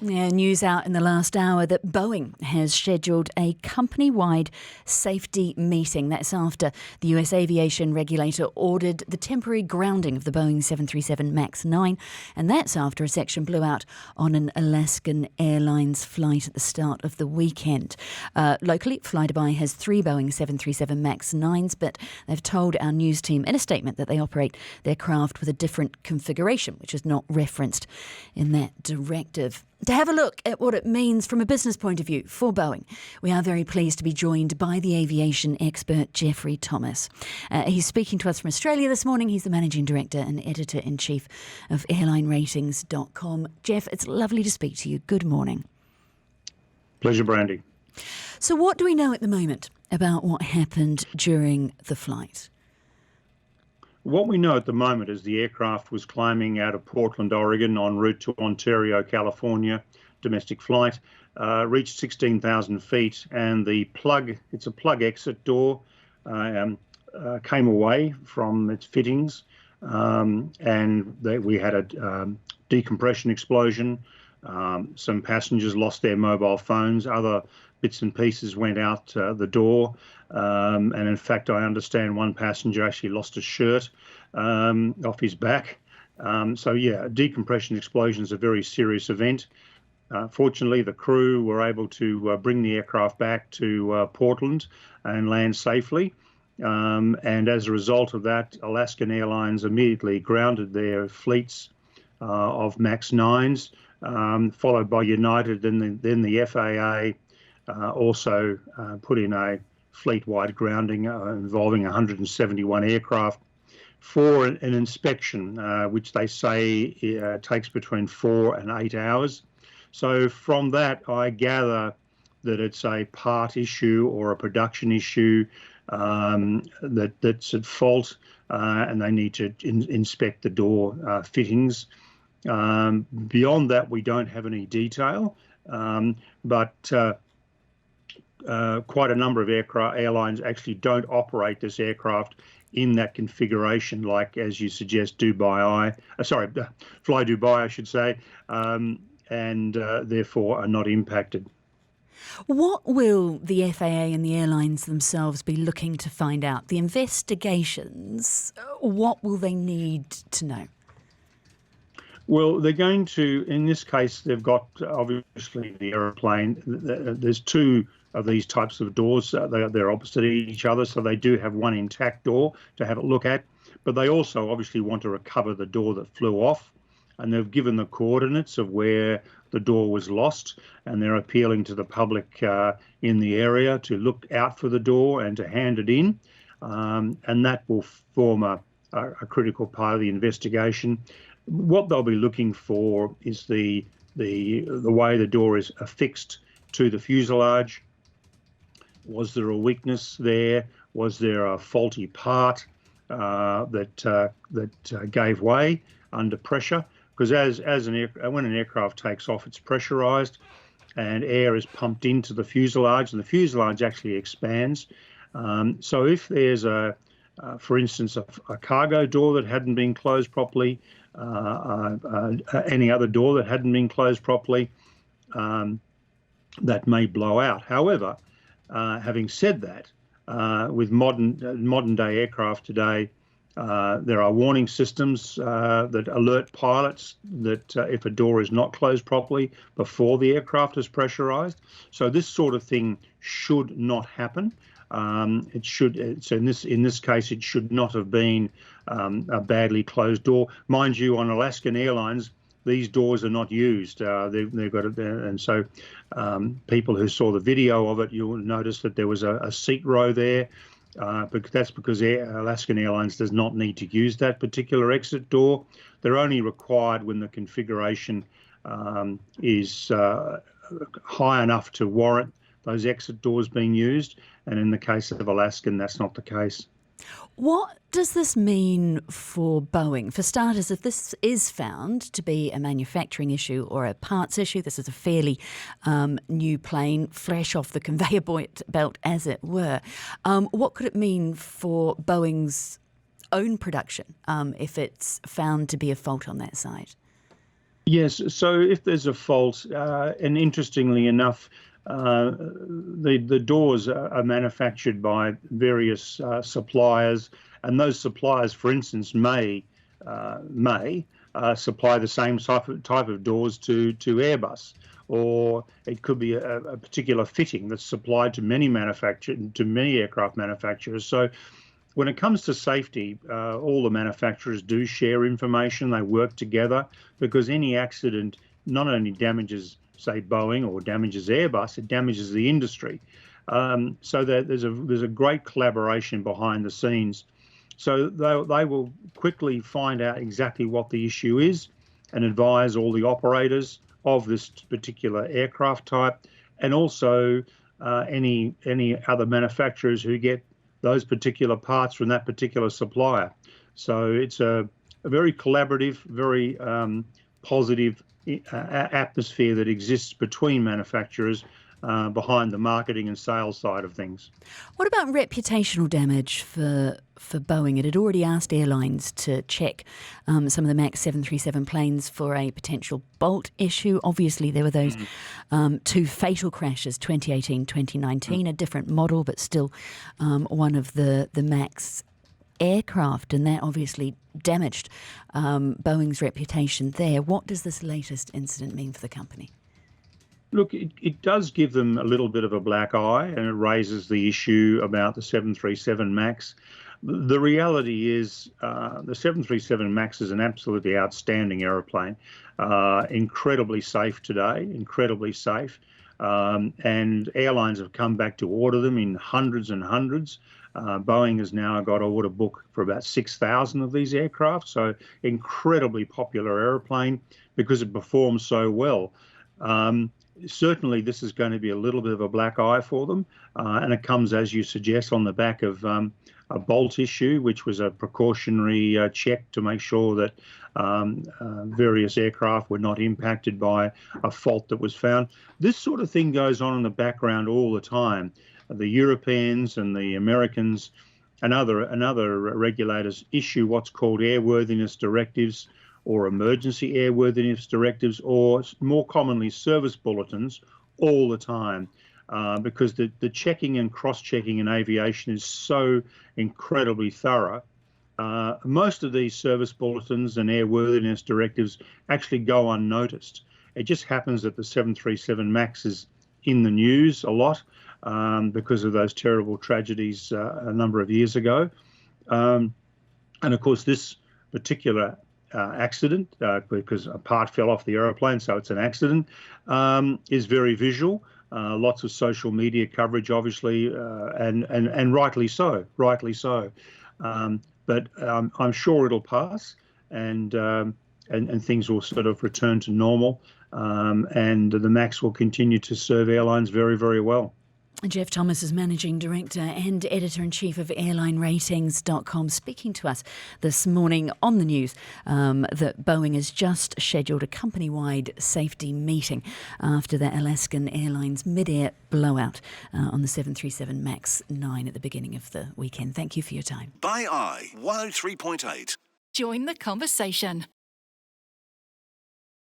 Yeah, news out in the last hour that Boeing has scheduled a company-wide safety meeting. That's after the US aviation regulator ordered the temporary grounding of the Boeing 737 MAX 9, and that's after a section blew out on an Alaskan Airlines flight at the start of the weekend. Locally, Flydubai has 3 Boeing 737 MAX 9s, but they've told our news team in a statement that they operate their craft with a different configuration, which is not referenced in that directive. To have a look at what it means from a business point of view for Boeing, we are very pleased to be joined by the aviation expert Jeffrey Thomas. He's speaking to us from Australia this morning. He's the Managing Director and Editor-in-Chief of AirlineRatings.com. Jeff, it's lovely to speak to you. Good morning. Pleasure, Brandy. So what do we know at the moment about what happened during the flight? What we know at the moment is the aircraft was climbing out of Portland, Oregon, en route to Ontario, California, domestic flight, reached 16,000 feet, and it's a plug exit door, came away from its fittings, and we had a decompression explosion. Some passengers lost their mobile phones. Other bits and pieces went out the door. And in fact, I understand one passenger actually lost a shirt off his back. A decompression explosion is a very serious event. Fortunately, the crew were able to bring the aircraft back to Portland and land safely. And as a result of that, Alaskan Airlines immediately grounded their fleets of MAX 9s, followed by United, and then the FAA also put in a fleet-wide grounding involving 171 aircraft for an inspection, which they say takes between 4 and 8 hours. So from that, I gather that it's a part issue or a production issue that's at fault, and they need to inspect the door fittings. Beyond that, we don't have any detail, but quite a number of airlines actually don't operate this aircraft in that configuration, like, as you suggest, Fly Dubai, I should say, and therefore are not impacted. What will the FAA and the airlines themselves be looking to find out? The investigations, what will they need to know? Well, they're going to, in this case, they've got, obviously, the aeroplane. There's 2 of these types of doors. They're opposite each other, so they do have one intact door to have a look at. But they also obviously want to recover the door that flew off, and they've given the coordinates of where the door was lost, and they're appealing to the public in the area to look out for the door and to hand it in, and that will form a critical part of the investigation. What they'll be looking for is the way the door is affixed to the fuselage. Was there a weakness there? Was there a faulty part that gave way under pressure? Because when an aircraft takes off, it's pressurized, and air is pumped into the fuselage, and the fuselage actually expands. So if there's for instance, a cargo door that hadn't been closed properly, any other door that hadn't been closed properly, that may blow out. However, having said that, with modern day aircraft today, there are warning systems that alert pilots that if a door is not closed properly before the aircraft is pressurized. So this sort of thing should not happen. So in this case, it should not have been a badly closed door. Mind you, on Alaskan Airlines, these doors are not used. They've got it there, and so people who saw the video of it, you'll notice that there was a seat row there. But that's because Alaskan Airlines does not need to use that particular exit door. They're only required when the configuration is high enough to warrant those exit doors being used. And in the case of Alaskan, that's not the case. What does this mean for Boeing? For starters, if this is found to be a manufacturing issue or a parts issue, this is a fairly new plane, fresh off the conveyor belt, as it were. What could it mean for Boeing's own production if it's found to be a fault on that side? Yes, so if there's a fault, and interestingly enough, the doors are manufactured by various suppliers, and those suppliers, for instance, may supply the same type of doors to Airbus, or it could be a particular fitting that's supplied to many aircraft manufacturers. So when it comes to safety, all the manufacturers do share information. They work together because any accident not only damages, say, Boeing or damages Airbus, it damages the industry. So that there's a great collaboration behind the scenes. So they will quickly find out exactly what the issue is and advise all the operators of this particular aircraft type, and also any other manufacturers who get those particular parts from that particular supplier. So it's a very collaborative, very positive atmosphere that exists between manufacturers behind the marketing and sales side of things. What about reputational damage for Boeing? It had already asked airlines to check some of the MAX 737 planes for a potential bolt issue. Obviously, there were those two fatal crashes, 2018, 2019, a different model, but still one of the MAX aircraft, and that obviously damaged Boeing's reputation there. What does this latest incident mean for the company? Look, it does give them a little bit of a black eye, and it raises the issue about the 737 MAX. The reality is the 737 MAX is an absolutely outstanding aeroplane, incredibly safe today, incredibly safe. And airlines have come back to order them in hundreds and hundreds. Boeing has now got an order book for about 6,000 of these aircraft, so incredibly popular aeroplane because it performs so well. Certainly, this is going to be a little bit of a black eye for them, and it comes, as you suggest, on the back of a bolt issue, which was a precautionary check to make sure that various aircraft were not impacted by a fault that was found. This sort of thing goes on in the background all the time. The Europeans and the Americans and other regulators issue what's called airworthiness directives, or emergency airworthiness directives, or more commonly service bulletins, all the time, because the checking and cross-checking in aviation is so incredibly thorough. Most of these service bulletins and airworthiness directives actually go unnoticed. It just happens that the 737 MAX is in the news a lot because of those terrible tragedies a number of years ago. And of course, this particular accident, because a part fell off the aeroplane, so it's an accident, is very visual. Lots of social media coverage, obviously, and rightly so. But I'm sure it'll pass, and things will sort of return to normal, and the MAX will continue to serve airlines very, very well. Jeff Thomas is Managing Director and Editor-in-Chief of AirlineRatings.com, speaking to us this morning on the news that Boeing has just scheduled a company-wide safety meeting after the Alaskan Airlines mid-air blowout on the 737 MAX 9 at the beginning of the weekend. Thank you for your time. By 103.8. Join the conversation.